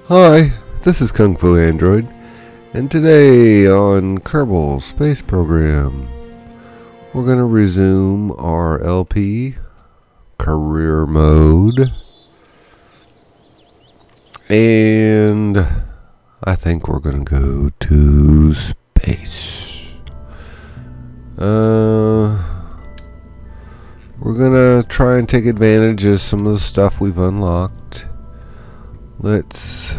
Hi, this is KUngFUandroid, and today on Kerbal Space Program, we're going to resume our LP career mode, and I think we're going to go to space. We're going to try and take advantage of some of the stuff we've unlocked. Let's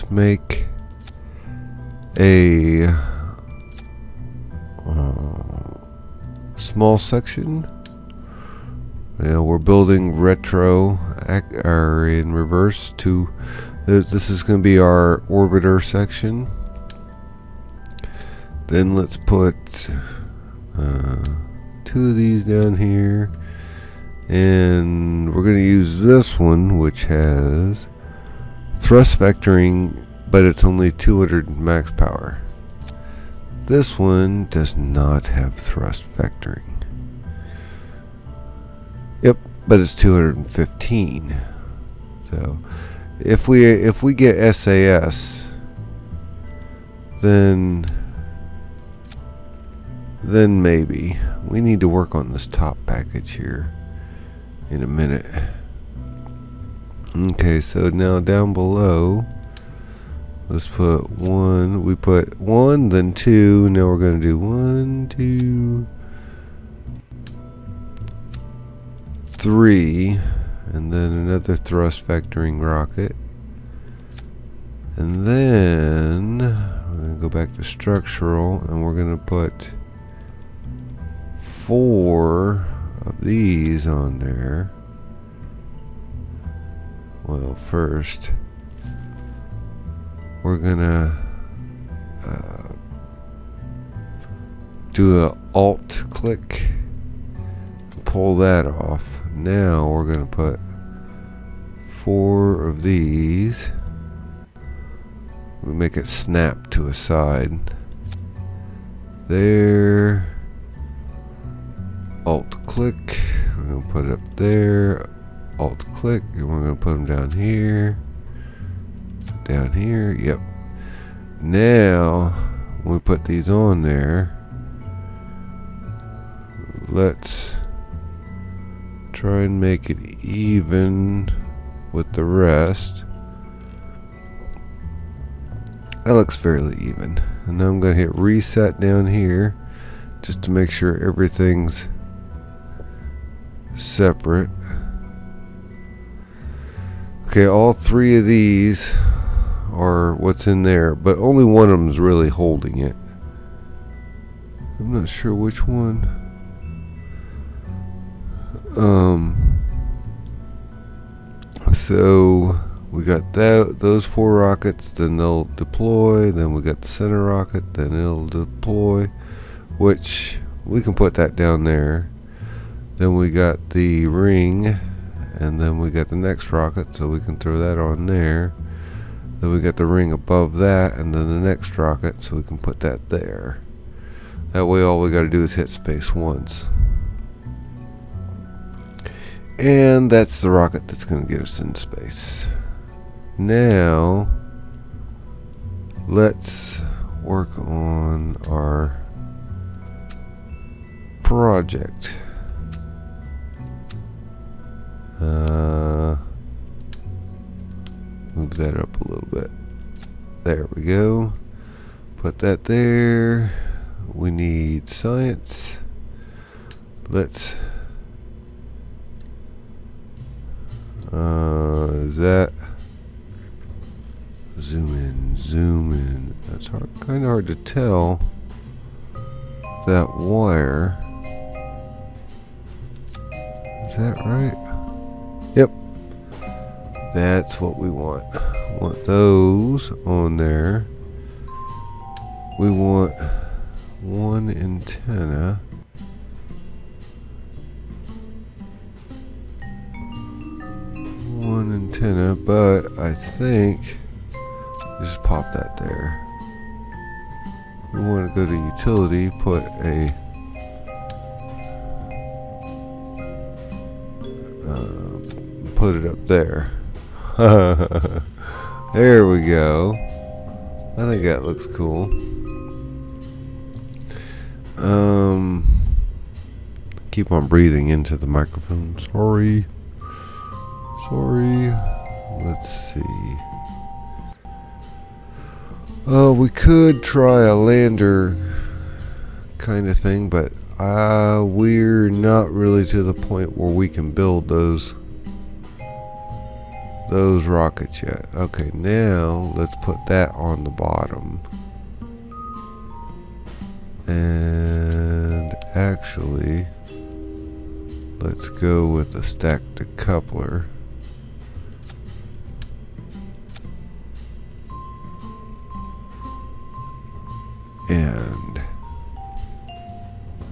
make a small section. Yeah, we're building retro or in reverse to this is going to be our orbiter section. Then let's put 2 of these down here, and we're going to use this one, which has thrust vectoring, but it's only 200 max power. This one does not have thrust vectoring. Yep, but it's 215. So if we get SAS, then maybe we need to work on this top package here in a minute. Okay, so now down below, let's put 1. We put 1, then 2. Now we're going to do 1, 2, 3, and then another thrust vectoring rocket. And then we're going to go back to structural, and we're going to put 4 of these on there. Well, first we're gonna do a Alt click and pull that off. Now we're gonna put 4 of these. We make it snap to a side. There. Alt click. We're gonna put it up there. Alt click, and we're going to put them down here. Down here, yep. Now, when we put these on there, let's try and make it even with the rest. That looks fairly even. And now I'm going to hit reset down here just to make sure everything's separate. Okay, all 3 of these are what's in there, but only one of them is really holding it. I'm not sure which one. So we got those 4 rockets, then they'll deploy. Then we got the center rocket, then it'll deploy, which we can put that down there. Then we got the ring. And then we got the next rocket, so we can throw that on there. Then we got the ring above that, and then the next rocket, so we can put that there. That way all we got to do is hit space once. And that's the rocket that's going to get us in space. Now, let's work on our project. Move that up a little bit. There we go. Put that there. We need science. Let's is that zoom in. That's kind of hard to tell. That wire. Is that right? Yep. That's what we want. We want those on there. We want 1 antenna. But I think just pop that there. We want to go to utility, put a put it up there. There we go. I think that looks cool. Keep on breathing into the microphone. Sorry. Let's see. We could try a lander kind of thing, but we're not really to the point where we can build those rockets yet. Okay, now let's put that on the bottom. And actually, let's go with a stacked decoupler. And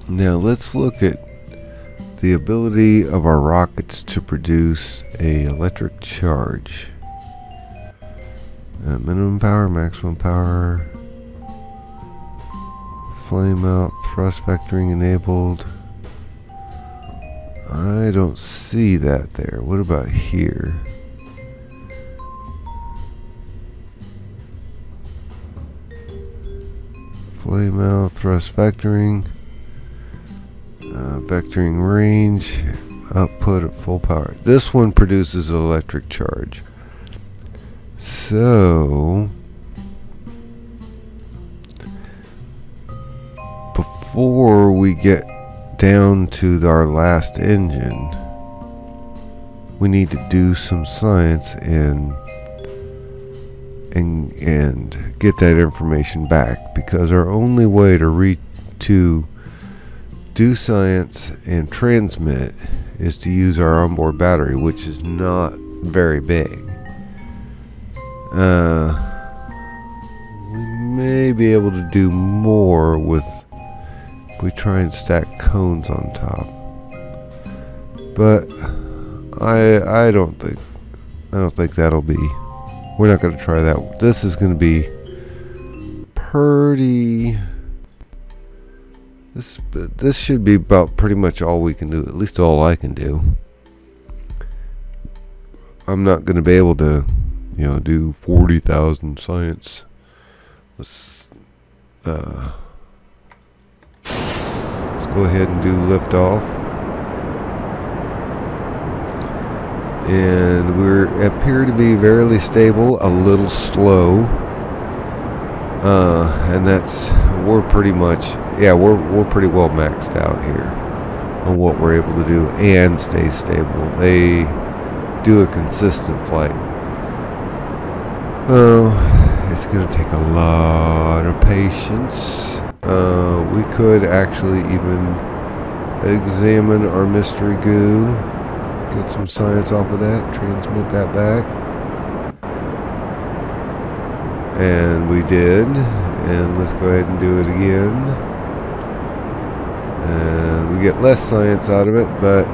now let's look at the ability of our rockets to produce a electric charge. Minimum power, maximum power, flame out, thrust vectoring enabled. I don't see that there. What about here? Flame out, thrust vectoring, vectoring range, output at full power. This one produces an electric charge. So before we get down to our last engine, we need to do some science and get that information back, because our only way to do science and transmit is to use our onboard battery, which is not very big. We may be able to do more with if we try and stack cones on top, but I don't think that'll be. We're not going to try that. This is going to be pretty. This should be about pretty much all we can do. At least all I can do. I'm not going to be able to, do 40,000 science. Let's go ahead and do liftoff. And we appear to be fairly stable, a little slow, and we're pretty much, we're pretty well maxed out here on what we're able to do and stay stable. They do a consistent flight. It's gonna take a lot of patience. We could actually even examine our mystery goo. Get some science off of that, transmit that back. And we did. And let's go ahead and do it again. And we get less science out of it, but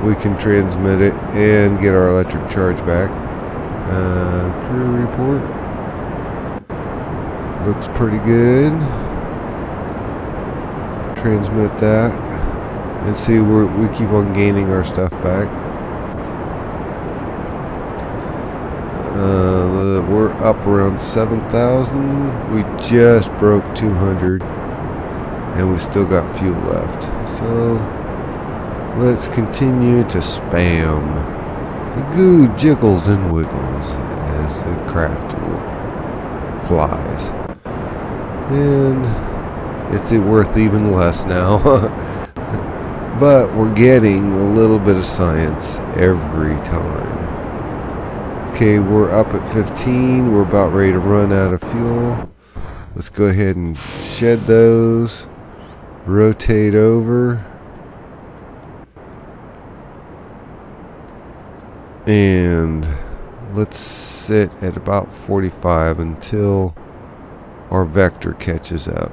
we can transmit it and get our electric charge back. Crew report. Looks pretty good. Transmit that. And see, we keep on gaining our stuff back. We're up around 7,000. We just broke 200, and we still got fuel left. So let's continue to spam. The goo jiggles and wiggles as the craft flies, and it's worth even less now. But we're getting a little bit of science every time. Okay, we're up at 15. We're about ready to run out of fuel. Let's go ahead and shed those. Rotate over. And let's sit at about 45 until our vector catches up.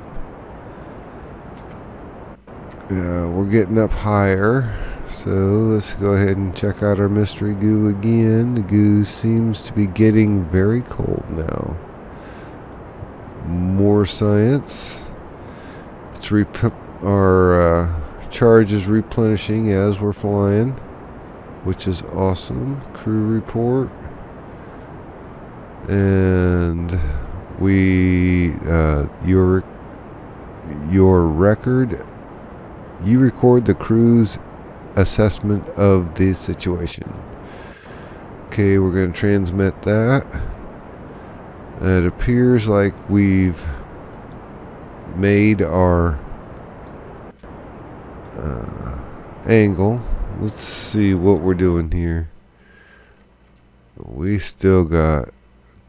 We're getting up higher, so let's go ahead and check out our mystery goo again. The goo seems to be getting very cold now. More science. Our charge is replenishing as we're flying, which is awesome. Crew report. And we your record, you record the crew's assessment of the situation. Okay, we're going to transmit that. It appears like we've made our angle. Let's see what we're doing here. We still got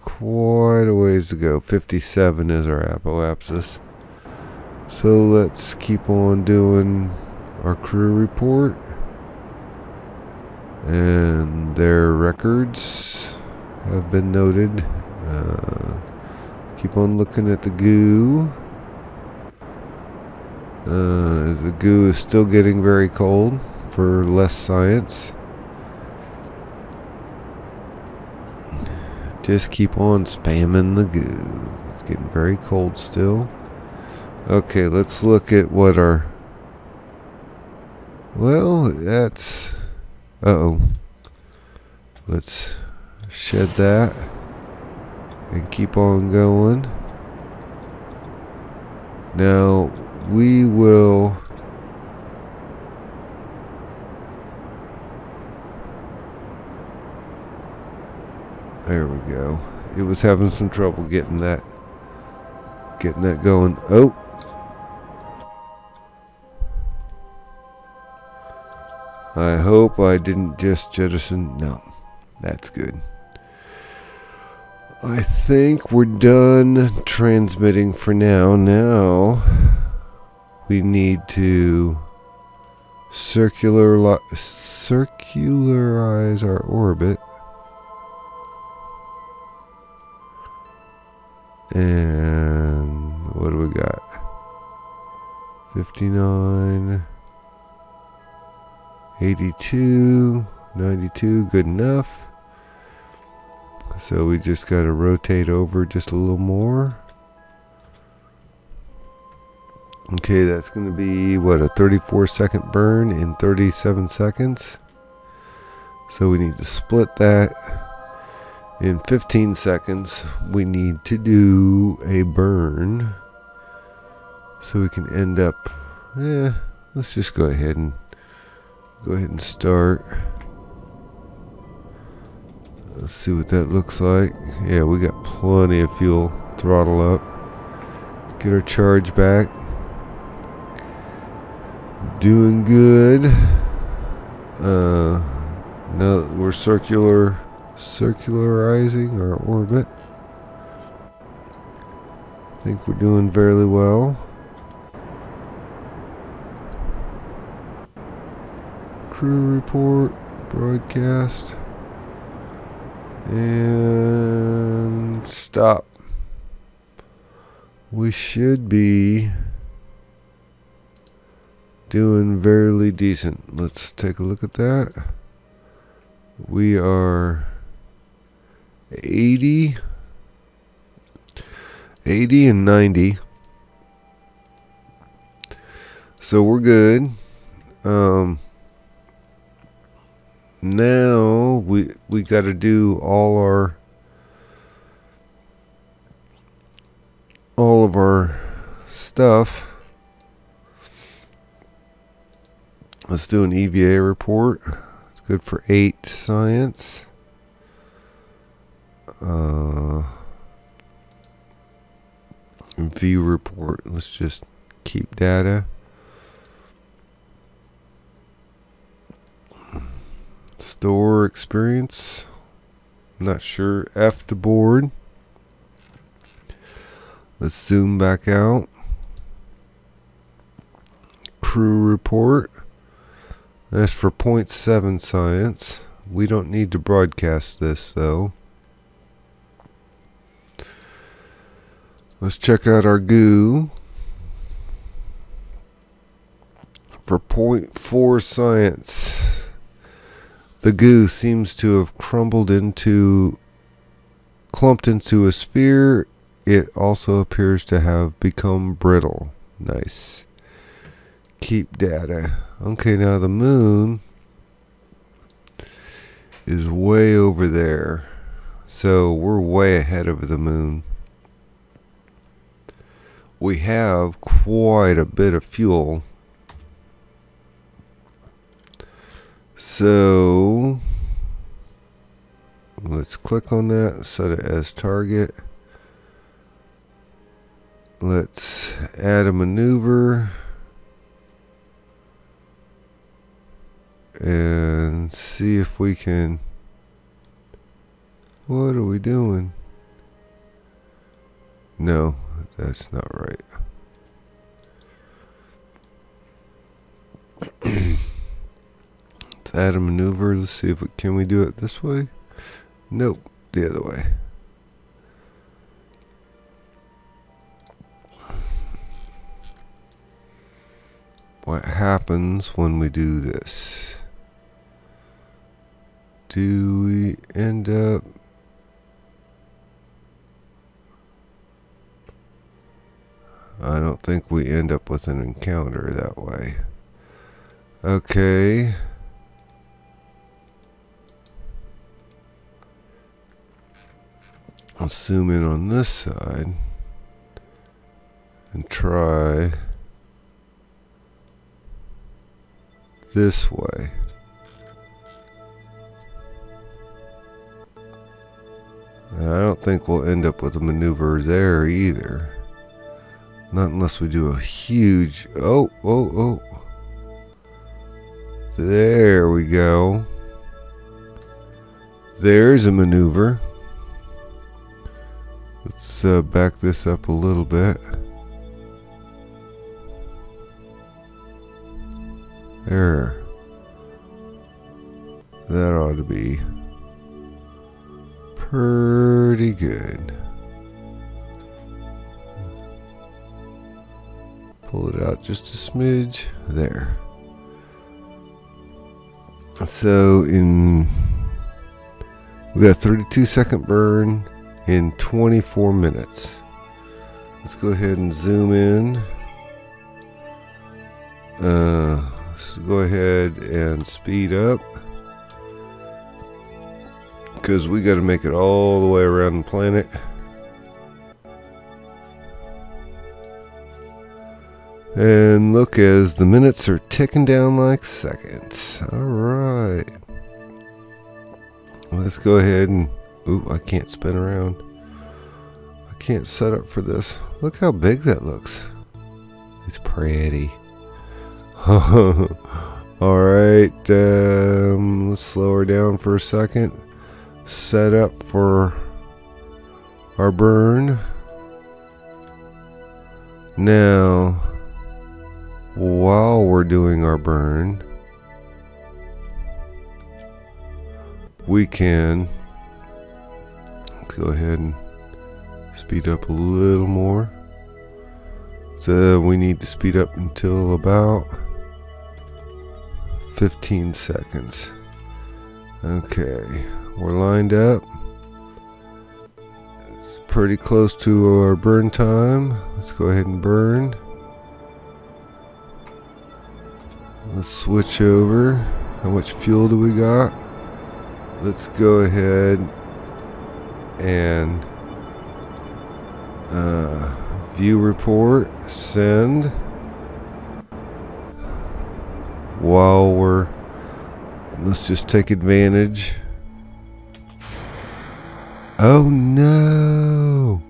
quite a ways to go. 57 is our apoapsis. So let's keep on doing our crew report. And their records have been noted. Keep on looking at the goo. The goo is still getting very cold for less science. Just keep on spamming the goo. It's getting very cold still. Okay, let's look at what our... Well, that's... Uh-oh. Let's shed that and keep on going. Now, we will... There we go. It was having some trouble getting that going. Oh. I hope I didn't just jettison. No, that's good. I think we're done transmitting for now. Now we need to circularize our orbit. And what do we got? 59, 82, 92, good enough. So we just got to rotate over just a little more. Okay, that's going to be what, a 34-second burn in 37 seconds. So we need to split that. In 15 seconds, we need to do a burn so we can end up, let's just go ahead and start. Let's see what that looks like. Yeah, we got plenty of fuel. Throttle up. Get our charge back. Doing good. Now that we're circularizing our orbit. I think we're doing fairly well. Crew report, broadcast, and stop. We should be doing fairly decent. Let's take a look at that. We are 80 and 90, so we're good. Now we got to do all of our stuff. Let's do an EVA report. It's good for 8 science. View report. Let's just keep data. Store experience. Not sure. F to board. Let's zoom back out. Crew report. That's for 0.7 science. We don't need to broadcast this though. Let's check out our goo. For 0.4 science, the goo seems to have clumped into a sphere. It also appears to have become brittle. Nice. Keep data. Okay, now the moon is way over there. So we're way ahead of the moon. We have quite a bit of fuel. So let's click on that, set it as target. Let's add a maneuver and see if we can. What are we doing? No, that's not right. Let's add a maneuver. Let's see if can we do it this way? Nope, the other way. What happens when we do this? Do we end up? I don't think we end up with an encounter that way. Okay. I'll zoom in on this side and try this way. I don't think we'll end up with a maneuver there either. Not unless we do a huge... Oh. There we go. There's a maneuver. Let's back this up a little bit. There. That ought to be pretty good. Pull it out just a smidge. There. So we got a 32-second burn in 24 minutes. Let's go ahead and zoom in. Let's go ahead and speed up, because we got to make it all the way around the planet. And look, as the minutes are ticking down like seconds. Alright. Let's go ahead and... Ooh, I can't spin around. I can't set up for this. Look how big that looks. It's pretty. Alright, let's slow her down for a second. Set up for our burn. Now, while we're doing our burn, we can, let's go ahead and speed up a little more. So we need to speed up until about 15 seconds. Okay, we're lined up. It's pretty close to our burn time. Let's go ahead and burn. Let's switch over. How much fuel do we got? Let's go ahead and view report, send. While let's just take advantage. Oh no!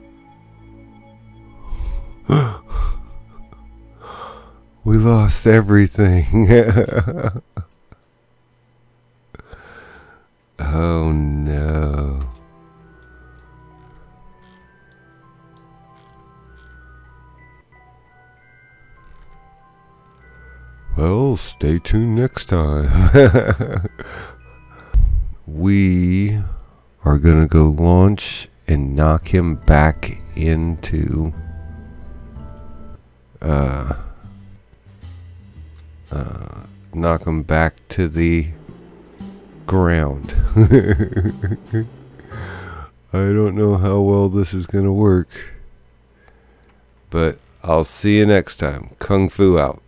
We lost everything. Oh no. Well, stay tuned next time. We are gonna go launch and knock him back into knock him back to the ground. I don't know how well this is gonna work, but I'll see you next time. Kung Fu out.